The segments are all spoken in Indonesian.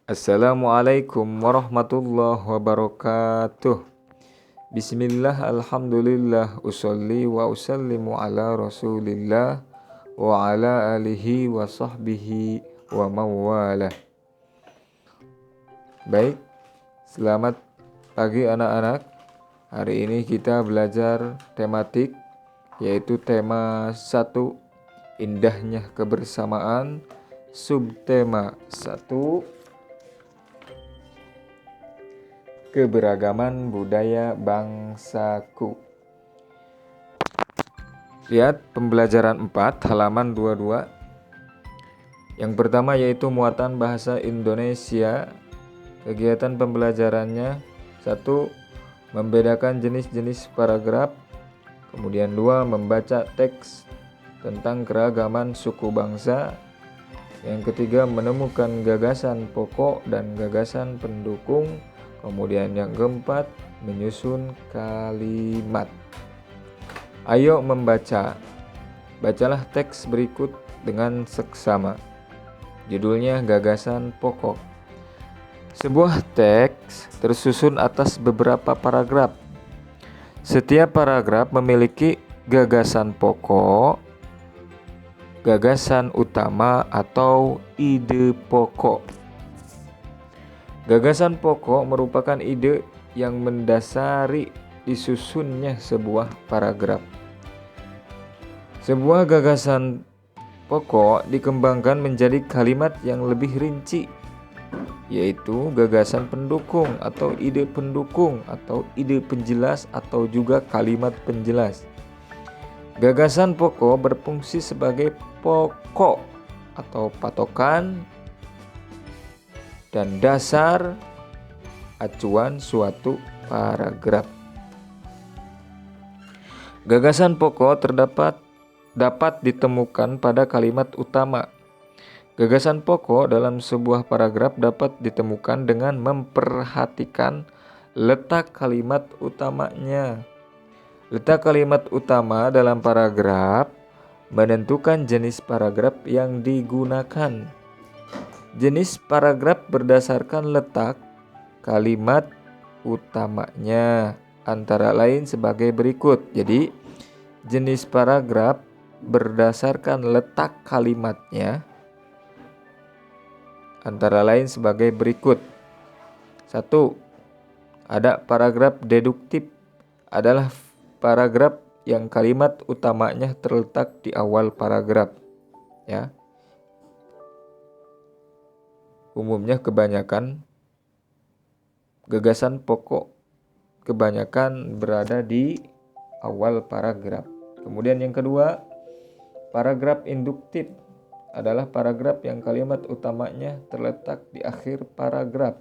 Assalamualaikum warahmatullahi wabarakatuh. Bismillah, alhamdulillah, usolli wa usallimu ala rasulillah wa ala alihi wa sahbihi wa mawalah. Baik, selamat pagi anak-anak. Hari ini kita belajar tematik, yaitu tema 1, indahnya kebersamaan. Subtema 1, keberagaman budaya bangsaku. Lihat pembelajaran 4 halaman 22. Yang pertama yaitu muatan bahasa Indonesia. Kegiatan pembelajarannya 1. Membedakan jenis-jenis paragraf. Kemudian 2. Membaca teks tentang keragaman suku bangsa. Yang ketiga menemukan gagasan pokok dan gagasan pendukung. Kemudian yang keempat, menyusun kalimat. Ayo membaca. Bacalah teks berikut dengan seksama. Judulnya gagasan pokok. Sebuah teks tersusun atas beberapa paragraf. Setiap paragraf memiliki gagasan pokok, gagasan utama atau ide pokok. Gagasan pokok merupakan ide yang mendasari disusunnya sebuah paragraf. Sebuah gagasan pokok dikembangkan menjadi kalimat yang lebih rinci, yaitu gagasan pendukung atau ide penjelas atau juga kalimat penjelas. Gagasan pokok berfungsi sebagai pokok atau patokan dan dasar acuan suatu paragraf. Gagasan pokok dapat ditemukan pada kalimat utama. Gagasan pokok dalam sebuah paragraf dapat ditemukan dengan memperhatikan letak kalimat utamanya. Letak kalimat utama dalam paragraf menentukan jenis paragraf yang digunakan. Jenis paragraf berdasarkan letak kalimat utamanya, antara lain sebagai berikut. Jadi, jenis paragraf berdasarkan letak kalimatnya, antara lain sebagai berikut. 1. Ada paragraf deduktif, adalah paragraf yang kalimat utamanya terletak di awal paragraf. Ya. Umumnya kebanyakan gagasan pokok kebanyakan berada di awal paragraf. Kemudian yang kedua, paragraf induktif adalah paragraf yang kalimat utamanya terletak di akhir paragraf.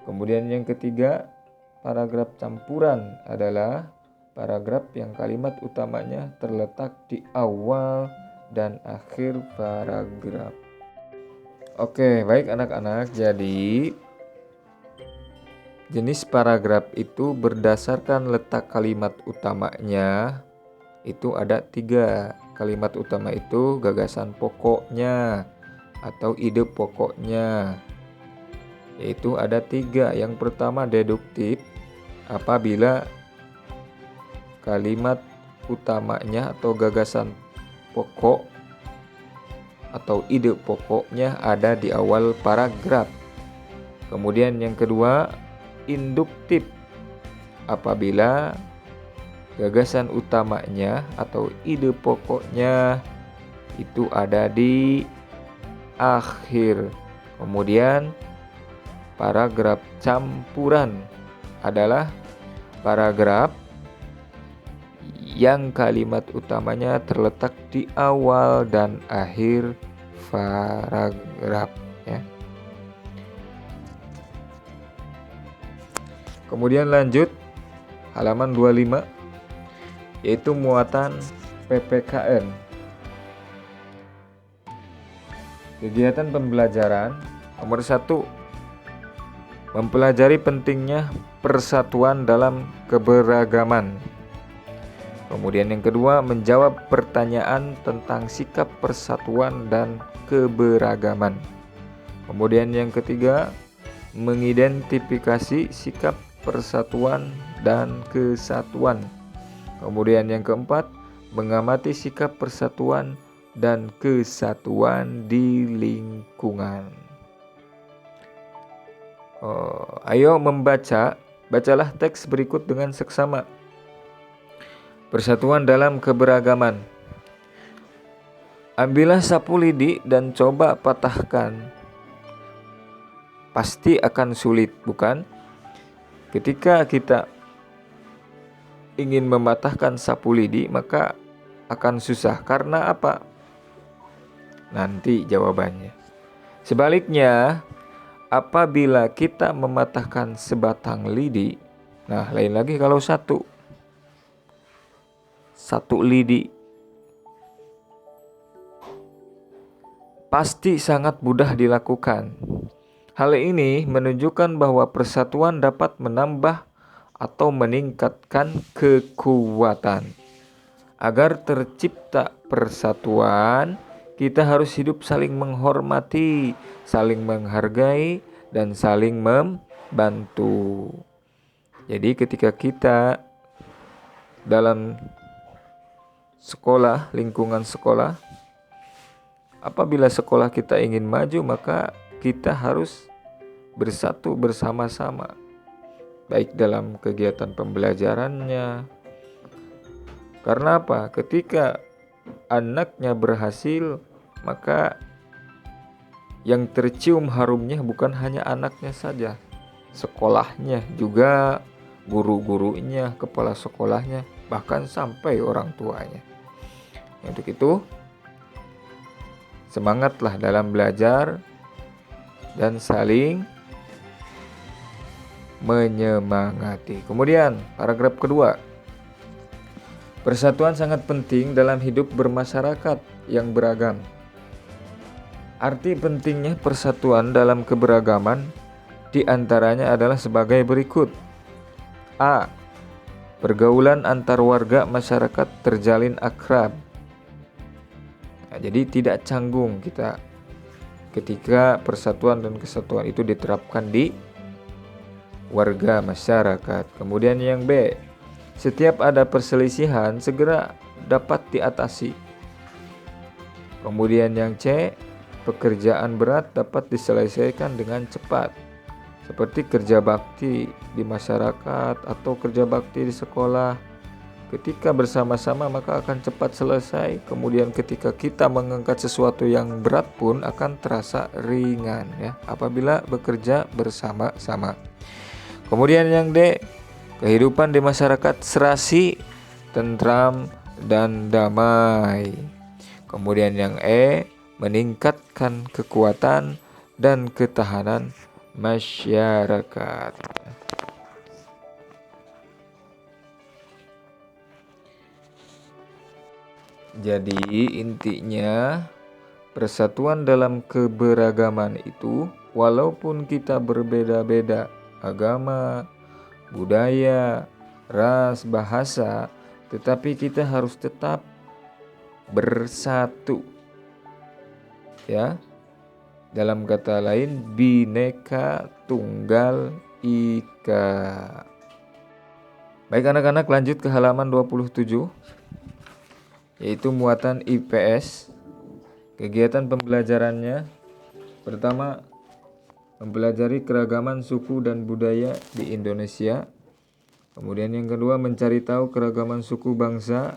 Kemudian yang ketiga, paragraf campuran adalah paragraf yang kalimat utamanya terletak di awal dan akhir paragraf. Oke, baik anak-anak. Jadi, jenis paragraf itu berdasarkan letak kalimat utamanya. Itu ada 3. Kalimat utama itu gagasan pokoknya atau ide pokoknya. Yaitu ada 3. Yang pertama deduktif, apabila kalimat utamanya atau gagasan pokok atau ide pokoknya ada di awal paragraf. Kemudian yang kedua, induktif, apabila gagasan utamanya atau ide pokoknya itu ada di akhir. Kemudian paragraf campuran adalah paragraf yang kalimat utamanya terletak di awal dan akhir paragraf, ya. Kemudian lanjut halaman 25, yaitu muatan PPKN. Kegiatan pembelajaran nomor 1, mempelajari pentingnya persatuan dalam keberagaman. Kemudian yang kedua, menjawab pertanyaan tentang sikap persatuan dan keberagaman. Kemudian yang ketiga, mengidentifikasi sikap persatuan dan kesatuan. Kemudian yang keempat, mengamati sikap persatuan dan kesatuan di lingkungan. Ayo bacalah teks berikut dengan seksama. Persatuan dalam keberagaman. Ambillah sapu lidi dan coba patahkan. Pasti akan sulit, bukan? Ketika kita ingin mematahkan sapu lidi, maka akan susah. Karena apa? Nanti jawabannya. Sebaliknya, apabila kita mematahkan sebatang lidi, nah lain lagi kalau satu lidi, pasti sangat mudah dilakukan. Hal ini menunjukkan bahwa persatuan dapat menambah atau meningkatkan kekuatan. Agar tercipta persatuan, kita harus hidup saling menghormati, saling menghargai, dan saling membantu. Jadi ketika kita dalam sekolah, lingkungan sekolah, apabila sekolah kita ingin maju, maka kita harus bersatu bersama-sama, baik dalam kegiatan pembelajarannya. Karena apa? Ketika anaknya berhasil, maka yang tercium harumnya bukan hanya anaknya saja, sekolahnya juga, guru-gurunya, kepala sekolahnya, bahkan sampai orang tuanya. Untuk itu, semangatlah dalam belajar dan saling menyemangati. Kemudian paragraf kedua, persatuan sangat penting dalam hidup bermasyarakat yang beragam. Arti pentingnya persatuan dalam keberagaman diantaranya adalah sebagai berikut. A. Pergaulan antar warga masyarakat terjalin akrab. Nah, jadi tidak canggung kita ketika persatuan dan kesatuan itu diterapkan di warga masyarakat. Kemudian yang B, setiap ada perselisihan segera dapat diatasi. Kemudian yang C, pekerjaan berat dapat diselesaikan dengan cepat, seperti kerja bakti di masyarakat atau kerja bakti di sekolah. Ketika bersama-sama maka akan cepat selesai. Kemudian ketika kita mengangkat sesuatu yang berat pun akan terasa ringan, ya, apabila bekerja bersama-sama. Kemudian yang D, kehidupan di masyarakat serasi, tentram, dan damai. Kemudian yang E, meningkatkan kekuatan dan ketahanan masyarakat. Jadi intinya, persatuan dalam keberagaman itu, walaupun kita berbeda-beda agama, budaya, ras, bahasa, tetapi kita harus tetap bersatu. Ya. Dalam kata lain, Bhinneka Tunggal Ika. Baik anak-anak, lanjut ke halaman 27. Yaitu muatan IPS. Kegiatan pembelajarannya, pertama, mempelajari keragaman suku dan budaya di Indonesia. Kemudian yang kedua, mencari tahu keragaman suku bangsa,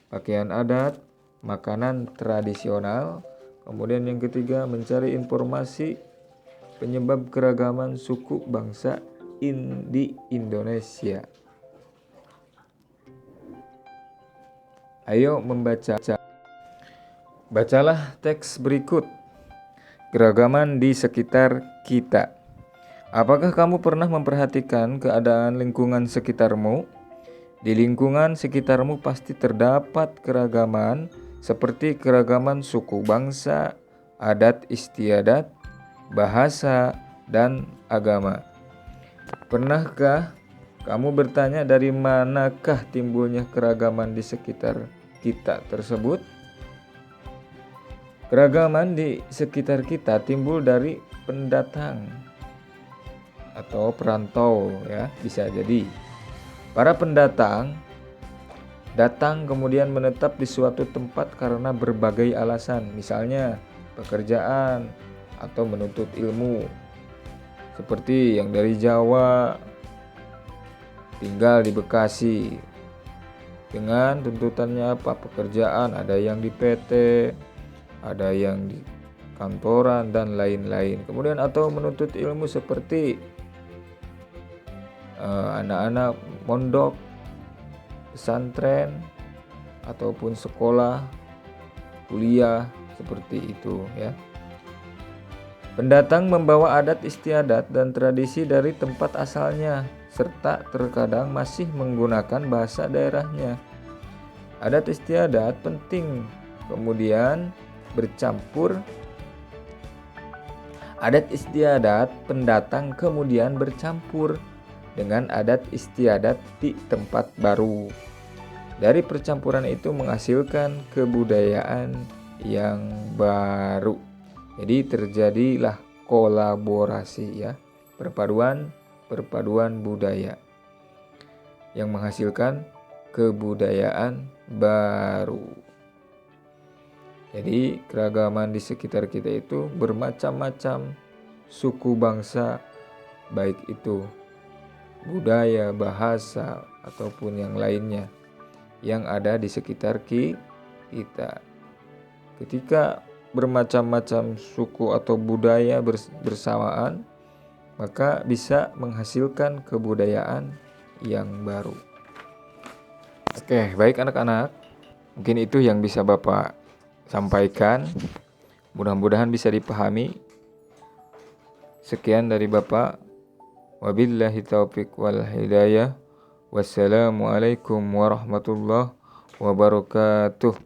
pakaian adat, makanan tradisional. Kemudian yang ketiga, mencari informasi penyebab keragaman suku bangsa di Indonesia. Ayo membaca. Bacalah teks berikut. Keragaman di sekitar kita. Apakah kamu pernah memperhatikan keadaan lingkungan sekitarmu? Di lingkungan sekitarmu pasti terdapat keragaman seperti keragaman suku bangsa, adat istiadat, bahasa, dan agama. Pernahkah kamu bertanya dari manakah timbulnya keragaman di sekitar kita tersebut? Keragaman di sekitar kita timbul dari pendatang atau perantau ya, bisa jadi. Para pendatang datang kemudian menetap di suatu tempat karena berbagai alasan, misalnya pekerjaan atau menuntut ilmu. Seperti yang dari Jawa tinggal di Bekasi dengan tuntutannya apa? Pekerjaan, ada yang di PT, ada yang di kantoran dan lain-lain. Kemudian atau menuntut ilmu seperti anak-anak mondok, pesantren ataupun sekolah, kuliah seperti itu ya. Pendatang membawa adat istiadat dan tradisi dari tempat asalnya serta terkadang masih menggunakan bahasa daerahnya. Adat istiadat penting kemudian bercampur. Adat istiadat pendatang kemudian bercampur dengan adat istiadat di tempat baru. Dari percampuran itu menghasilkan kebudayaan yang baru. Jadi terjadilah kolaborasi ya, perpaduan budaya yang menghasilkan kebudayaan baru. Jadi keragaman di sekitar kita itu bermacam-macam suku bangsa, baik itu budaya, bahasa ataupun yang lainnya yang ada di sekitar kita. Ketika bermacam-macam suku atau budaya bersamaan, maka bisa menghasilkan kebudayaan yang baru. Oke, baik anak-anak. Mungkin itu yang bisa Bapak sampaikan. Mudah-mudahan bisa dipahami. Sekian dari Bapak. Wabillahi taufiq wal hidayah. Wassalamualaikum warahmatullahi wabarakatuh.